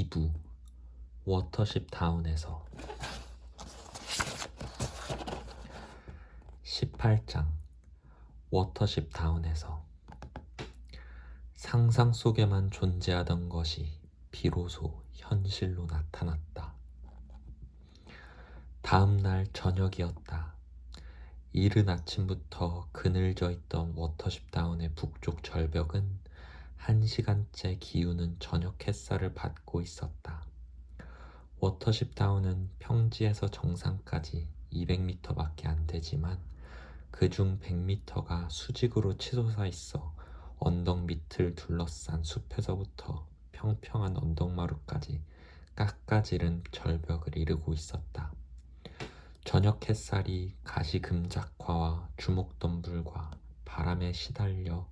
2부 워터십 다운에서 18장 워터십 다운에서 상상 속에만 존재하던 것이 비로소 현실로 나타났다. 다음 날 저녁이었다. 이른 아침부터 그늘져 있던 워터십 다운의 북쪽 절벽은 1시간째 기우는 저녁 햇살을 받고 있었다. 워터십 다운은 평지에서 정상까지 200m밖에 안 되지만 그중 100m가 수직으로 치솟아 있어 언덕 밑을 둘러싼 숲에서부터 평평한 언덕마루까지 깎아지른 절벽을 이루고 있었다. 저녁 햇살이 가시금작화와 주목덤불과 바람에 시달려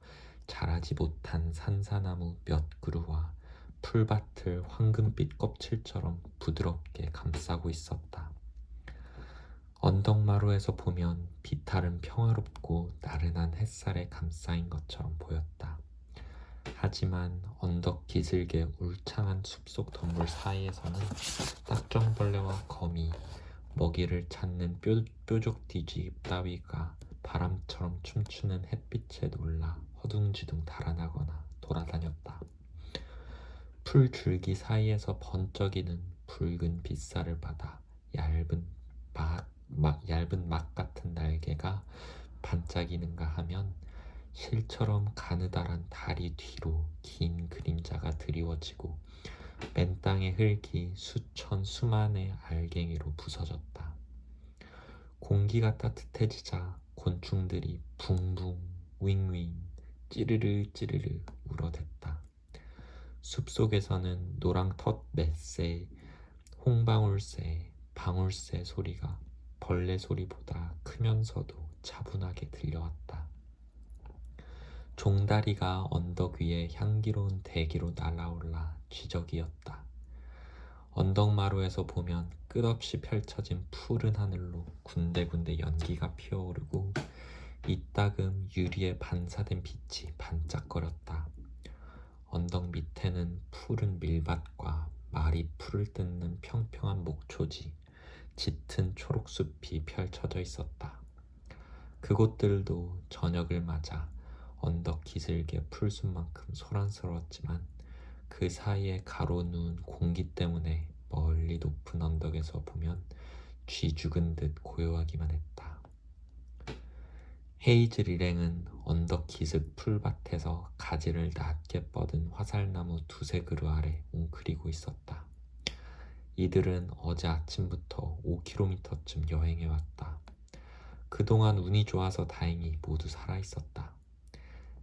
자라지 못한 산사나무 몇 그루와 풀밭을 황금빛 껍질처럼 부드럽게 감싸고 있었다. 언덕마루에서 보면 비탈은 평화롭고 나른한 햇살에 감싸인 것처럼 보였다. 하지만 언덕 기슭의 울창한 숲속 덤불 사이에서는 딱정벌레와 거미, 먹이를 찾는 뾰족돼지 따위가 바람처럼 춤추는 햇빛에 놀라 허둥지둥 달아나거나 돌아다녔다. 풀줄기 사이에서 번쩍이는 붉은 빗살을 받아 얇은 막 같은 날개가 반짝이는가 하면 실처럼 가느다란 다리 뒤로 긴 그림자가 드리워지고 맨 땅의 흙이 수만의 알갱이로 부서졌다. 공기가 따뜻해지자 곤충들이 붕붕, 윙윙, 찌르르 울어댔다. 숲속에서는 노랑텄 맷새, 홍방울새, 방울새 소리가 벌레 소리보다 크면서도 차분하게 들려왔다. 종다리가 언덕 위에 향기로운 대기로 날아올라 쥐적이었다. 언덕마루에서 보면 끝없이 펼쳐진 푸른 하늘로 군데군데 연기가 피어오르고 이따금 유리에 반사된 빛이 반짝거렸다. 언덕 밑에는 푸른 밀밭과 말이 풀을 뜯는 평평한 목초지, 짙은 초록숲이 펼쳐져 있었다. 그곳들도 저녁을 맞아 언덕 기슭의 풀숲만큼 소란스러웠지만 그 사이에 가로누운 공기 때문에 멀리 높은 언덕에서 보면 쥐 죽은 듯 고요하기만 했다. 헤이즐 일행은 언덕 기슭 풀밭에서 가지를 낮게 뻗은 화살나무 두세 그루 아래 웅크리고 있었다. 이들은 어제 아침부터 5km쯤 여행해왔다. 그동안 운이 좋아서 다행히 모두 살아있었다.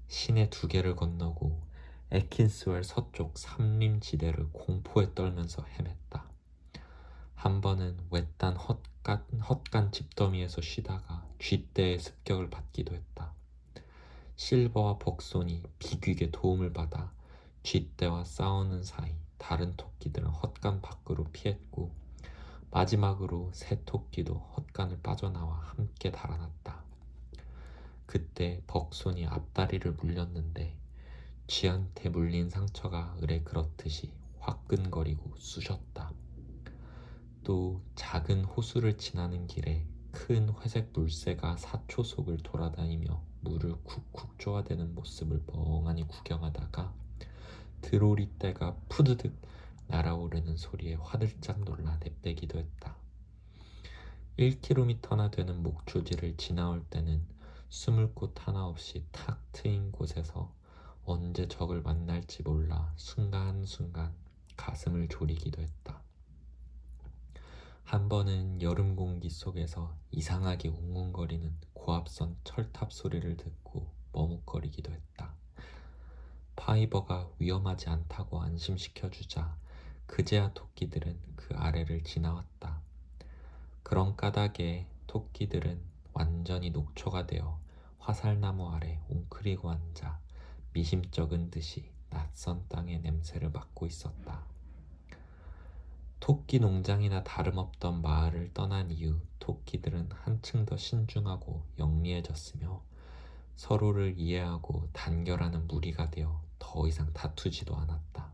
시내 2개를 건너고 에킨스웰 서쪽 삼림지대를 공포에 떨면서 헤맸다. 한 번은 외딴 헛간 집더미에서 쉬다가 쥐떼의 습격을 받기도 했다. 실버와 복손이 비귀게 도움을 받아 쥐떼와 싸우는 사이 다른 토끼들은 헛간 밖으로 피했고 마지막으로 새 토끼도 헛간을 빠져나와 함께 달아났다. 그때 벅손이 앞다리를 물렸는데 쥐한테 물린 상처가 을에 그렇듯이 화끈거리고 쑤셨다. 또 작은 호수를 지나는 길에 큰 회색 물새가 사초속을 돌아다니며 물을 쿡쿡 쪼아대는 모습을 멍하니 구경하다가 드로리떼가 푸드득 날아오르는 소리에 화들짝 놀라 내빼기도 했다. 1km나 되는 목초지를 지나올 때는 숨을 곳 하나 없이 탁 트인 곳에서 언제 적을 만날지 몰라 순간순간 가슴을 졸이기도 했다. 한 번은 여름 공기 속에서 이상하게 웅웅거리는 고압선 철탑 소리를 듣고 머뭇거리기도 했다. 파이버가 위험하지 않다고 안심시켜주자 그제야 토끼들은 그 아래를 지나왔다. 그런 까닭에 토끼들은 완전히 녹초가 되어 화살나무 아래 웅크리고 앉아 미심쩍은 듯이 낯선 땅의 냄새를 맡고 있었다. 토끼 농장이나 다름없던 마을을 떠난 이후 토끼들은 한층 더 신중하고 영리해졌으며 서로를 이해하고 단결하는 무리가 되어 더 이상 다투지도 않았다.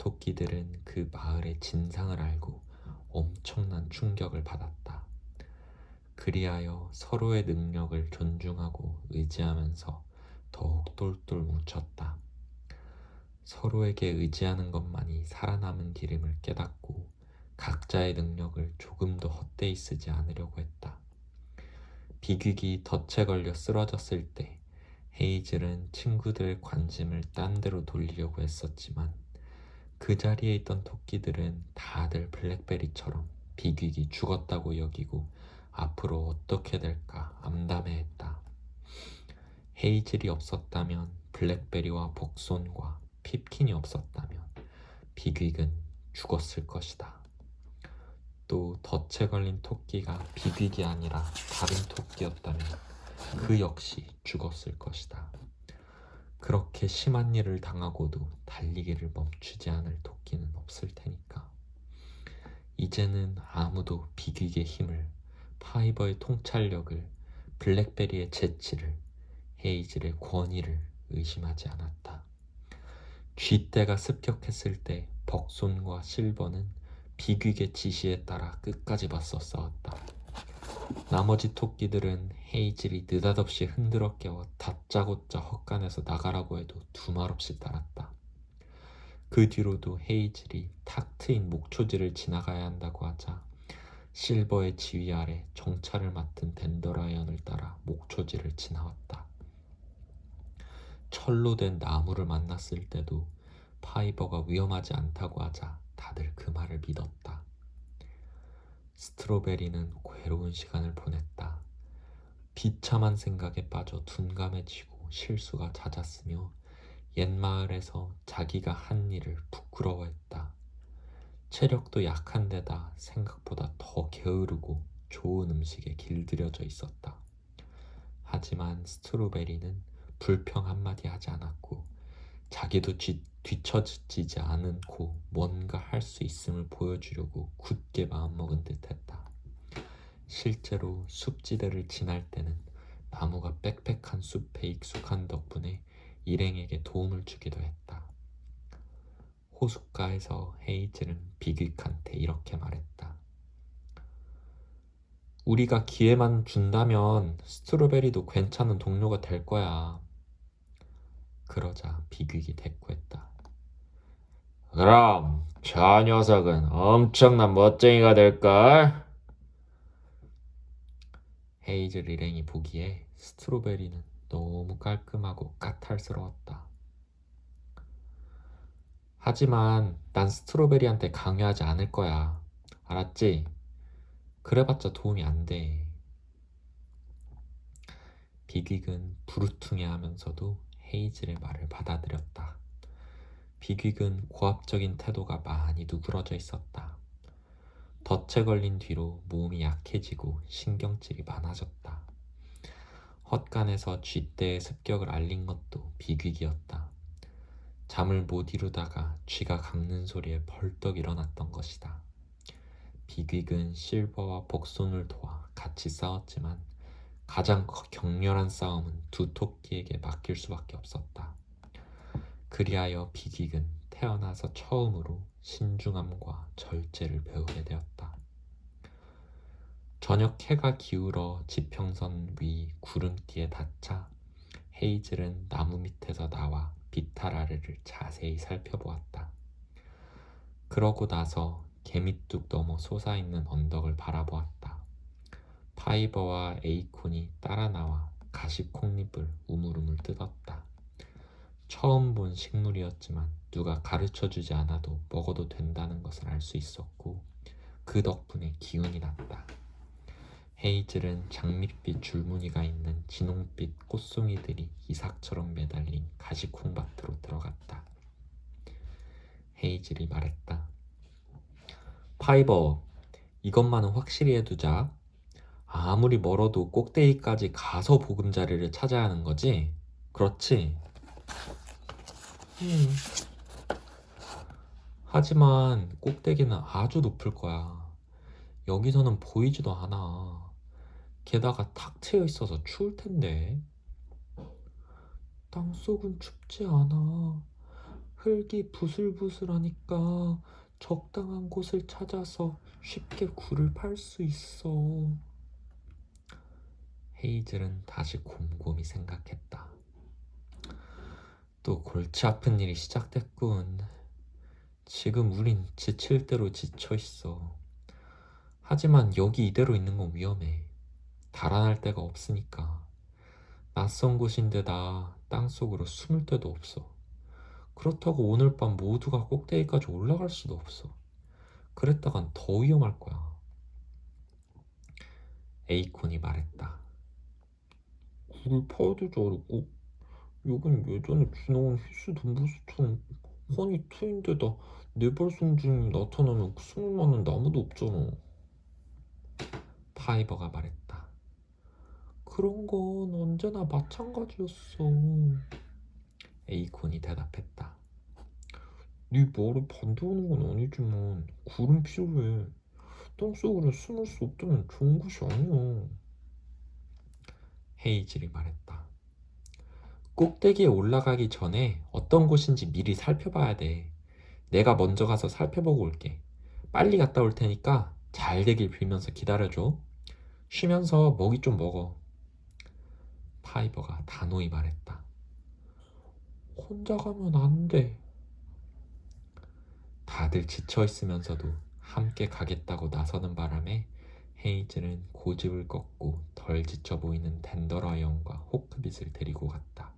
토끼들은 그 마을의 진상을 알고 엄청난 충격을 받았다. 그리하여 서로의 능력을 존중하고 의지하면서 더욱 똘똘 뭉쳤다. 서로에게 의지하는 것만이 살아남은 길임을 깨닫고 각자의 능력을 조금도 헛되이 쓰지 않으려고 했다. 비귀기 덫에 걸려 쓰러졌을 때 헤이즐은 친구들의 관심을 딴 데로 돌리려고 했었지만 그 자리에 있던 토끼들은 다들 블랙베리처럼 비귀기 죽었다고 여기고 앞으로 어떻게 될까 암담해했다. 헤이즐이 없었다면 블랙베리와 복손과 핍킨이 없었다면 비귀는 죽었을 것이다. 또 덫에 걸린 토끼가 비귀이 아니라 다른 토끼였다면 그 역시 죽었을 것이다. 그렇게 심한 일을 당하고도 달리기를 멈추지 않을 토끼는 없을 테니까. 이제는 아무도 비귀의 힘을, 파이버의 통찰력을, 블랙베리의 재치를, 헤이즐의 권위를 의심하지 않았다. 쥐떼가 습격했을 때 벅손과 실버는 비귀의 지시에 따라 끝까지 맞서 싸웠다. 나머지 토끼들은 헤이즐이 느닷없이 흔들어 깨워 다짜고짜 헛간에서 나가라고 해도 두말 없이 따랐다. 그 뒤로도 헤이즐이 탁 트인 목초지를 지나가야 한다고 하자 실버의 지휘 아래 정찰을 맡은 댄더라이언을 따라 목초지를 지나왔다. 철로 된 나무를 만났을 때도 파이버가 위험하지 않다고 하자 다들 그 말을 믿었다. 스트로베리는 괴로운 시간을 보냈다. 비참한 생각에 빠져 둔감해지고 실수가 잦았으며 옛마을에서 자기가 한 일을 부끄러워했다. 체력도 약한 데다 생각보다 더 게으르고 좋은 음식에 길들여져 있었다. 하지만 스트로베리는 불평 한마디 하지 않았고 자기도 뒤처지지 않고 뭔가 할 수 있음을 보여주려고 굳게 마음먹은 듯했다. 실제로 숲지대를 지날 때는 나무가 빽빽한 숲에 익숙한 덕분에 일행에게 도움을 주기도 했다. 호숫가에서 헤이즐은 비귀한테 이렇게 말했다. 우리가 기회만 준다면 스트로베리도 괜찮은 동료가 될 거야. 그러자 비귀이 대꾸했다. 그럼 저 녀석은 엄청난 멋쟁이가 될걸? 헤이즐 일행이 보기에 스트로베리는 너무 깔끔하고 까탈스러웠다. 하지만 난 스트로베리한테 강요하지 않을 거야. 알았지? 그래봤자 도움이 안 돼. 비귀은 부르퉁해하면서도 헤이즐의 말을 받아들였다. 비귀은 고압적인 태도가 많이 누그러져 있었다. 덫에 걸린 뒤로 몸이 약해지고 신경질이 많아졌다. 헛간에서 쥐떼의 습격을 알린 것도 비귀이었다. 잠을 못 이루다가 쥐가 깎는 소리에 벌떡 일어났던 것이다. 비귀은 실버와 복손을 도와 같이 싸웠지만 가장 격렬한 싸움은 두 토끼에게 맡길 수밖에 없었다. 그리하여 비귀은 태어나서 처음으로 신중함과 절제를 배우게 되었다. 저녁 해가 기울어 지평선 위 구름띠에 닿자 헤이즐은 나무 밑에서 나와 비탈 아래를 자세히 살펴보았다. 그러고 나서 개미뚝 넘어 솟아있는 언덕을 바라보았다. 파이버와 에이콘이 따라 나와 가시콩잎을 우물우물 뜯었다. 처음 본 식물이었지만 누가 가르쳐주지 않아도 먹어도 된다는 것을 알 수 있었고 그 덕분에 기운이 났다. 헤이즐은 장밋빛 줄무늬가 있는 진홍빛 꽃송이들이 이삭처럼 매달린 가시콩밭으로 들어갔다. 헤이즐이 말했다. 파이버, 이것만은 확실히 해두자. 아무리 멀어도 꼭대기까지 가서 보금자리를 찾아야 하는 거지? 그렇지? 하지만 꼭대기는 아주 높을 거야. 여기서는 보이지도 않아. 게다가 탁 트여 있어서 추울 텐데. 땅속은 춥지 않아. 흙이 부슬부슬하니까 적당한 곳을 찾아서 쉽게 굴을 팔 수 있어. 헤이즐은 다시 곰곰이 생각했다. 또 골치 아픈 일이 시작됐군. 지금 우린 지칠 대로 지쳐 있어. 하지만 여기 이대로 있는 건 위험해. 달아날 데가 없으니까. 낯선 곳인데다 땅속으로 숨을 데도 없어. 그렇다고 오늘 밤 모두가 꼭대기까지 올라갈 수도 없어. 그랬다간 더 위험할 거야. 에이콘이 말했다. 굴을 파야 되지 않을까? 여긴 예전에 지나온 히스 돈부스처럼 훤히 트인데다 네발송 중이 나타나면 숨을 만한 나무도 없잖아. 파이버가 말했다. 그런 건 언제나 마찬가지였어. 에이콘이 대답했다. 네 말에 반대하는 건 아니지만 굴은 필요해. 땅속으로 숨을 수 없다면 좋은 곳이 아니야. 헤이즐이 말했다. 꼭대기에 올라가기 전에 어떤 곳인지 미리 살펴봐야 돼. 내가 먼저 가서 살펴보고 올게. 빨리 갔다 올 테니까 잘 되길 빌면서 기다려줘. 쉬면서 먹이 좀 먹어. 파이버가 단호히 말했다. 혼자 가면 안 돼. 다들 지쳐 있으면서도 함께 가겠다고 나서는 바람에 헤이즐은 고집을 꺾고 덜 지쳐 보이는 덴더러 형과 호크빗을 데리고 갔다.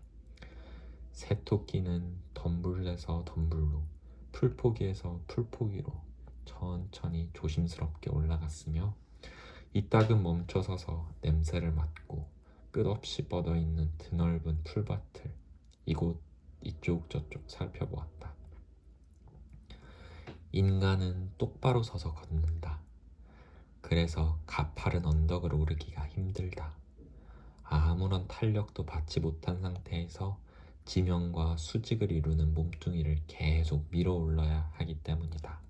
새토끼는 덤불에서 덤불로, 풀포기에서 풀포기로 천천히 조심스럽게 올라갔으며 이따금 멈춰서서 냄새를 맡고 끝없이 뻗어있는 드넓은 풀밭을 이곳 이쪽 저쪽 살펴보았다. 인간은 똑바로 서서 걷는다. 그래서 가파른 언덕을 오르기가 힘들다. 아무런 탄력도 받지 못한 상태에서 지면과 수직을 이루는 몸뚱이를 계속 밀어 올라야 하기 때문이다.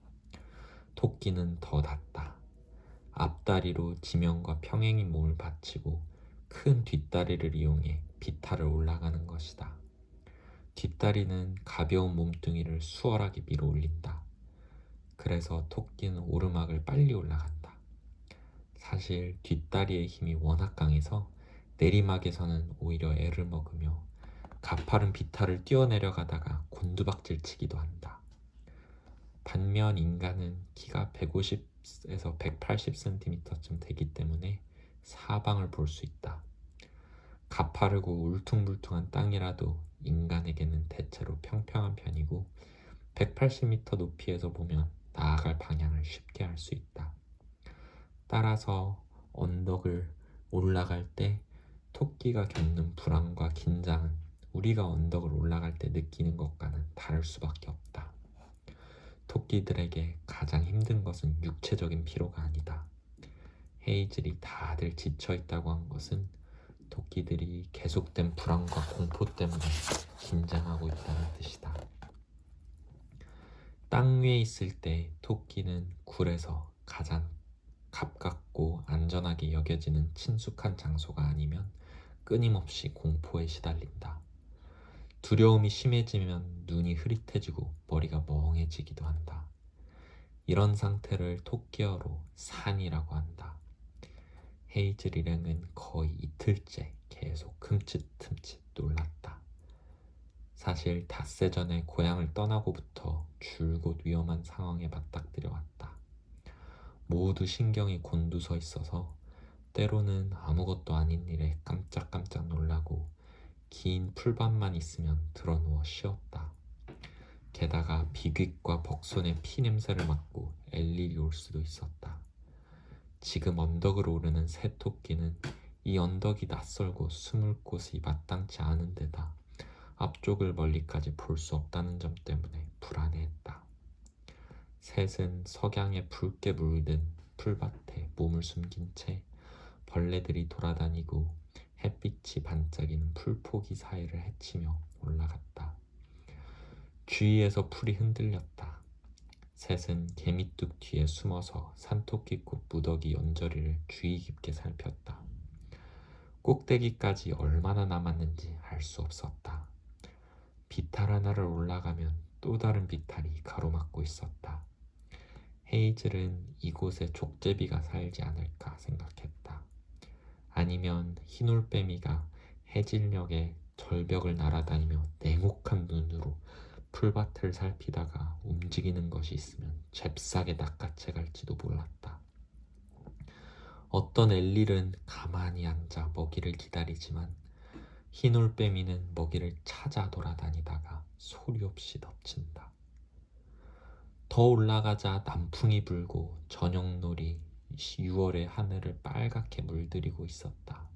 토끼는 더 낫다. 앞다리로 지면과 평행인 몸을 받치고 큰 뒷다리를 이용해 비탈을 올라가는 것이다. 뒷다리는 가벼운 몸뚱이를 수월하게 밀어 올린다. 그래서 토끼는 오르막을 빨리 올라간다. 사실 뒷다리의 힘이 워낙 강해서 내리막에서는 오히려 애를 먹으며 가파른 비탈을 뛰어내려가다가 곤두박질 치기도 한다. 반면 인간은 키가 150에서 180cm쯤 되기 때문에 사방을 볼 수 있다. 가파르고 울퉁불퉁한 땅이라도 인간에게는 대체로 평평한 편이고 180m 높이에서 보면 나아갈 방향을 쉽게 알 수 있다. 따라서 언덕을 올라갈 때 토끼가 겪는 불안과 긴장은 우리가 언덕을 올라갈 때 느끼는 것과는 다를 수밖에 없다. 토끼들에게 가장 힘든 것은 육체적인 피로가 아니다. 헤이즐이 다들 지쳐있다고 한 것은 토끼들이 계속된 불안과 공포 때문에 긴장하고 있다는 뜻이다. 땅 위에 있을 때 토끼는 굴에서 가장 가깝고 안전하게 여겨지는 친숙한 장소가 아니면 끊임없이 공포에 시달린다. 두려움이 심해지면 눈이 흐릿해지고 머리가 멍해지기도 한다. 이런 상태를 토끼어로 산이라고 한다. 헤이즐 일행은 거의 이틀째 계속 흠칫흠칫 놀랐다. 사실 닷새 전에 고향을 떠나고부터 줄곧 위험한 상황에 맞닥뜨려 왔다. 모두 신경이 곤두서 있어서 때로는 아무것도 아닌 일에 깜짝깜짝 놀라고 긴 풀밭만 있으면 드러누워 쉬었다. 게다가 비귀과 벅손의 피 냄새를 맡고 엘릴이 올 수도 있었다. 지금 언덕을 오르는 새토끼는 이 언덕이 낯설고 숨을 곳이 마땅치 않은 데다 앞쪽을 멀리까지 볼 수 없다는 점 때문에 불안해했다. 셋은 석양에 붉게 물든 풀밭에 몸을 숨긴 채 벌레들이 돌아다니고 햇빛이 반짝이는 풀포기 사이를 헤치며 올라갔다. 주위에서 풀이 흔들렸다. 셋은 개미뚝 뒤에 숨어서 산토끼꽃 무더기 연저리를 주의 깊게 살폈다. 꼭대기까지 얼마나 남았는지 알 수 없었다. 비탈 하나를 올라가면 또 다른 비탈이 가로막고 있었다. 헤이즐은 이곳에 족제비가 살지 않을까 생각했다. 아니면 흰올빼미가 해질녘에 절벽을 날아다니며 냉혹한 눈으로 풀밭을 살피다가 움직이는 것이 있으면 잽싸게 낚아채 갈지도 몰랐다. 어떤 엘릴은 가만히 앉아 먹이를 기다리지만 흰올빼미는 먹이를 찾아 돌아다니다가 소리 없이 덮친다. 더 올라가자 남풍이 불고 저녁놀이 6월의 하늘을 빨갛게 물들이고 있었다.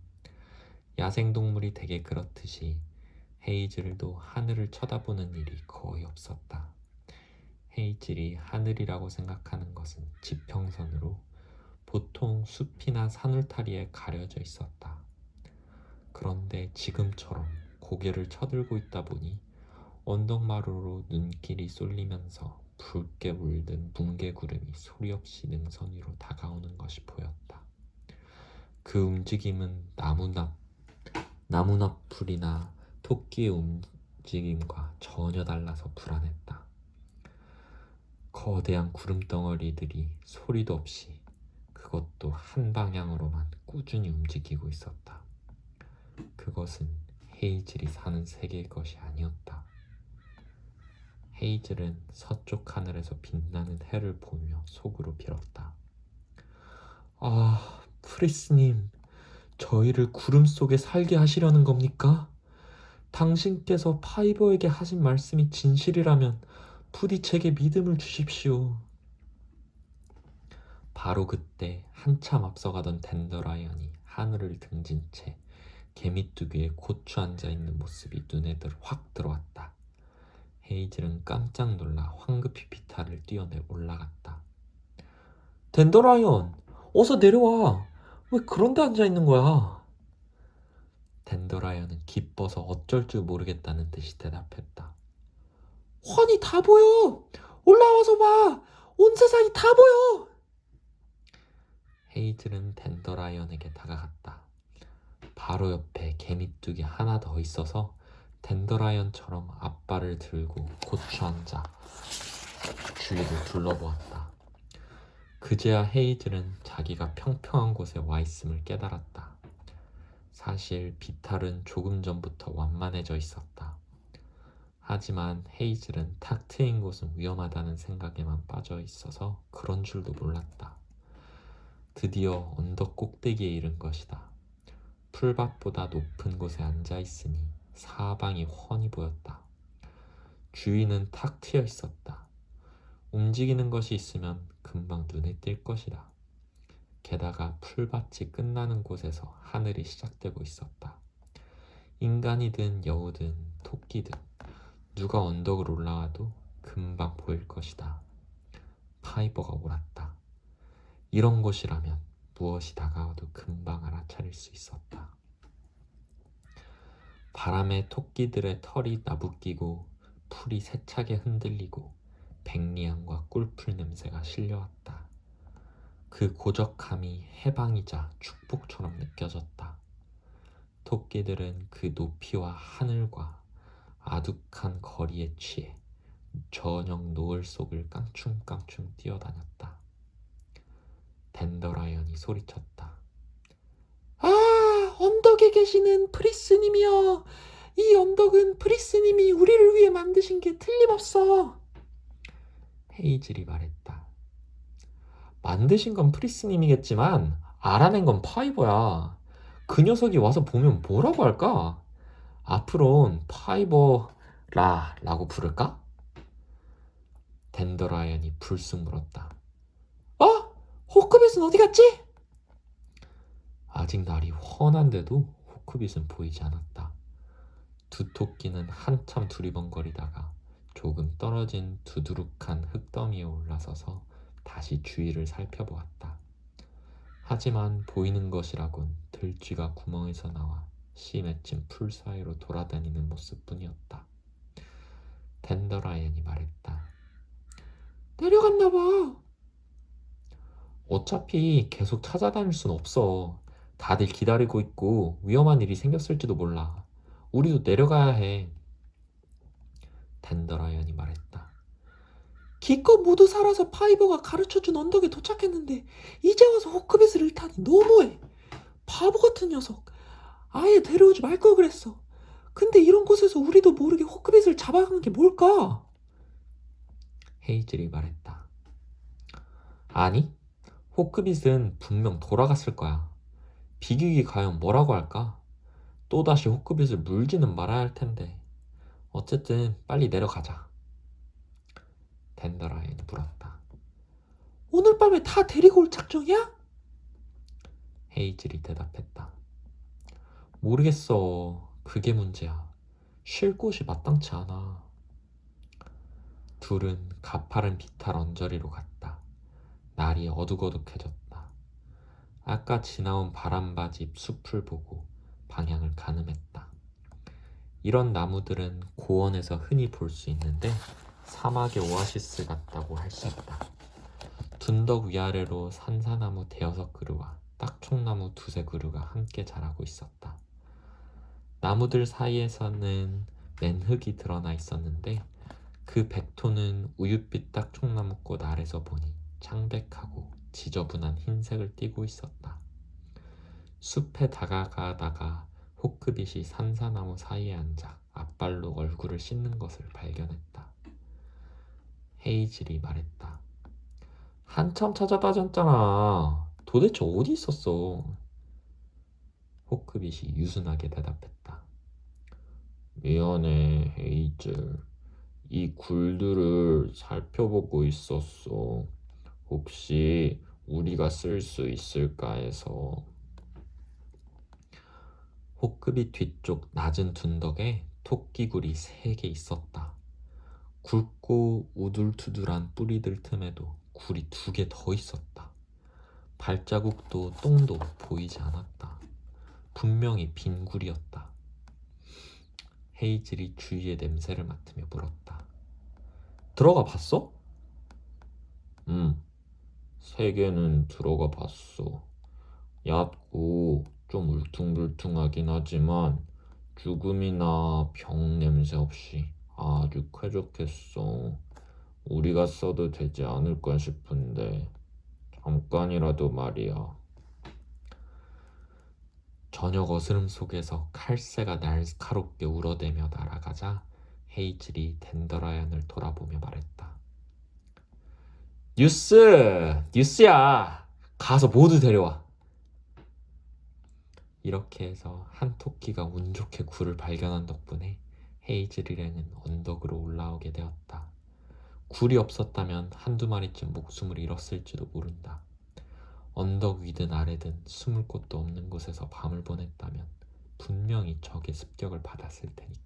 야생동물이 대개 그렇듯이 헤이즐도 하늘을 쳐다보는 일이 거의 없었다. 헤이즐이 하늘이라고 생각하는 것은 지평선으로 보통 숲이나 산울타리에 가려져 있었다. 그런데 지금처럼 고개를 쳐들고 있다 보니 언덕마루로 눈길이 쏠리면서 붉게 물든 뭉게구름이 소리 없이 능선 위로 다가오는 것이 보였다. 그 움직임은 나무나풀이나 토끼의 움직임과 전혀 달라서 불안했다. 거대한 구름덩어리들이 소리도 없이 그것도 한 방향으로만 꾸준히 움직이고 있었다. 그것은 헤이즐이 사는 세계의 것이 아니었다. 헤이즐은 서쪽 하늘에서 빛나는 해를 보며 속으로 빌었다. 아, 프리스님, 저희를 구름 속에 살게 하시려는 겁니까? 당신께서 파이버에게 하신 말씀이 진실이라면 부디 제게 믿음을 주십시오. 바로 그때 한참 앞서가던 댄더라이언이 하늘을 등진 채 개미뚜기에 고추 앉아있는 모습이 눈에 확 들어왔다. 헤이즐은 깜짝 놀라 황급히 비탈을 뛰어내 올라갔다. 댄더라이언, 어서 내려와. 왜 그런 데 앉아있는 거야? 댄더라이언은 기뻐서 어쩔 줄 모르겠다는 듯이 대답했다. 환히 다 보여! 올라와서 봐! 온 세상이 다 보여! 헤이즐은 댄더라이언에게 다가갔다. 바로 옆에 개미뚜기 하나 더 있어서 댄더라이언처럼 앞발을 들고 고추 앉아 주위를 둘러보았다. 그제야 헤이즐은 자기가 평평한 곳에 와 있음을 깨달았다. 사실 비탈은 조금 전부터 완만해져 있었다. 하지만 헤이즐은 탁 트인 곳은 위험하다는 생각에만 빠져 있어서 그런 줄도 몰랐다. 드디어 언덕 꼭대기에 이른 것이다. 풀밭보다 높은 곳에 앉아 있으니 사방이 훤히 보였다. 주위는 탁 트여 있었다. 움직이는 것이 있으면 금방 눈에 띌 것이다. 게다가 풀밭이 끝나는 곳에서 하늘이 시작되고 있었다. 인간이든 여우든 토끼든 누가 언덕을 올라와도 금방 보일 것이다. 파이버가 옳았다. 이런 곳이라면 무엇이 다가와도 금방 알아차릴 수 있었다. 바람에 토끼들의 털이 나부끼고 풀이 세차게 흔들리고 백리향과 꿀풀 냄새가 실려왔다. 그 고적함이 해방이자 축복처럼 느껴졌다. 토끼들은 그 높이와 하늘과 아득한 거리에 취해 저녁 노을 속을 깡충깡충 뛰어다녔다. 댄더라이언이 소리쳤다. 아, 언덕에 계시는 프리스님이여. 이 언덕은 프리스님이 우리를 위해 만드신 게 틀림없어. 헤이즐이 말했다. 만드신 건 프리스님이겠지만 알아낸 건 파이버야. 그 녀석이 와서 보면 뭐라고 할까? 앞으론 파이버라라고 부를까? 댄더라이언이 불쑥 물었다. 호크빗은 어디 갔지? 아직 날이 훤한데도 호크빗은 보이지 않았다. 두 토끼는 한참 두리번거리다가 조금 떨어진 두두룩한 흙더미에 올라서서 다시 주위를 살펴보았다. 하지만 보이는 것이라곤 들쥐가 구멍에서 나와 씨 맺힌 풀 사이로 돌아다니는 모습뿐이었다. 댄더라이언이 말했다. 내려갔나 봐. 어차피 계속 찾아다닐 순 없어. 다들 기다리고 있고 위험한 일이 생겼을지도 몰라. 우리도 내려가야 해. 댄더라이언이 말했다. 기껏 모두 살아서 파이버가 가르쳐준 언덕에 도착했는데 이제 와서 호크빗을 잃다니 너무해. 바보 같은 녀석. 아예 데려오지 말 걸 그랬어. 근데 이런 곳에서 우리도 모르게 호크빗을 잡아간 게 뭘까? 헤이즐이 말했다. 아니, 호크빗은 분명 돌아갔을 거야. 비극이 과연 뭐라고 할까? 또다시 호크빗을 물지는 말아야 할 텐데. 어쨌든 빨리 내려가자. 덴더라이언이 물었다. 오늘 밤에 다 데리고 올 작정이야? 헤이즐이 대답했다. 모르겠어. 그게 문제야. 쉴 곳이 마땅치 않아. 둘은 가파른 비탈 언저리로 갔다. 날이 어둑어둑해졌다. 아까 지나온 바람바집 숲을 보고 방향을 가늠했다. 이런 나무들은 고원에서 흔히 볼 수 있는데 사막의 오아시스 같다고 할 수 있다. 둔덕 위아래로 산사나무 대여섯 그루와 딱총나무 두세 그루가 함께 자라고 있었다. 나무들 사이에서는 맨흙이 드러나 있었는데 그 백토는 우윳빛 딱총나무꽃 아래서 보니 창백하고 지저분한 흰색을 띠고 있었다. 숲에 다가가다가 호크빗이 산사나무 사이에 앉아 앞발로 얼굴을 씻는 것을 발견했다. 헤이즐이 말했다. 한참 찾아다녔잖아. 도대체 어디 있었어? 호크빗이 유순하게 대답했다. 미안해, 헤이즐. 이 굴들을 살펴보고 있었어. 혹시 우리가 쓸 수 있을까 해서. 호크빗 뒤쪽 낮은 둔덕에 토끼굴이 3개 있었다. 굵고 우둘투둘한 뿌리들 틈에도 굴이 2개 더 있었다. 발자국도 똥도 보이지 않았다. 분명히 빈 굴이었다. 헤이즐이 주위의 냄새를 맡으며 물었다. 들어가 봤어? 3개는 들어가 봤어. 얕고 좀 울퉁불퉁하긴 하지만 죽음이나 병 냄새 없이 아주 쾌적했어. 우리가 써도 되지 않을까 싶은데 잠깐이라도 말이야. 저녁 어스름 속에서 칼새가 날카롭게 울어대며 날아가자 헤이즐이 덴더라이언을 돌아보며 말했다. 뉴스야. 가서 모두 데려와. 이렇게 해서 한 토끼가 운 좋게 굴을 발견한 덕분에 헤이즐 일행은 언덕으로 올라오게 되었다. 굴이 없었다면 한두 마리쯤 목숨을 잃었을지도 모른다. 언덕 위든 아래든 숨을 곳도 없는 곳에서 밤을 보냈다면 분명히 적의 습격을 받았을 테니까.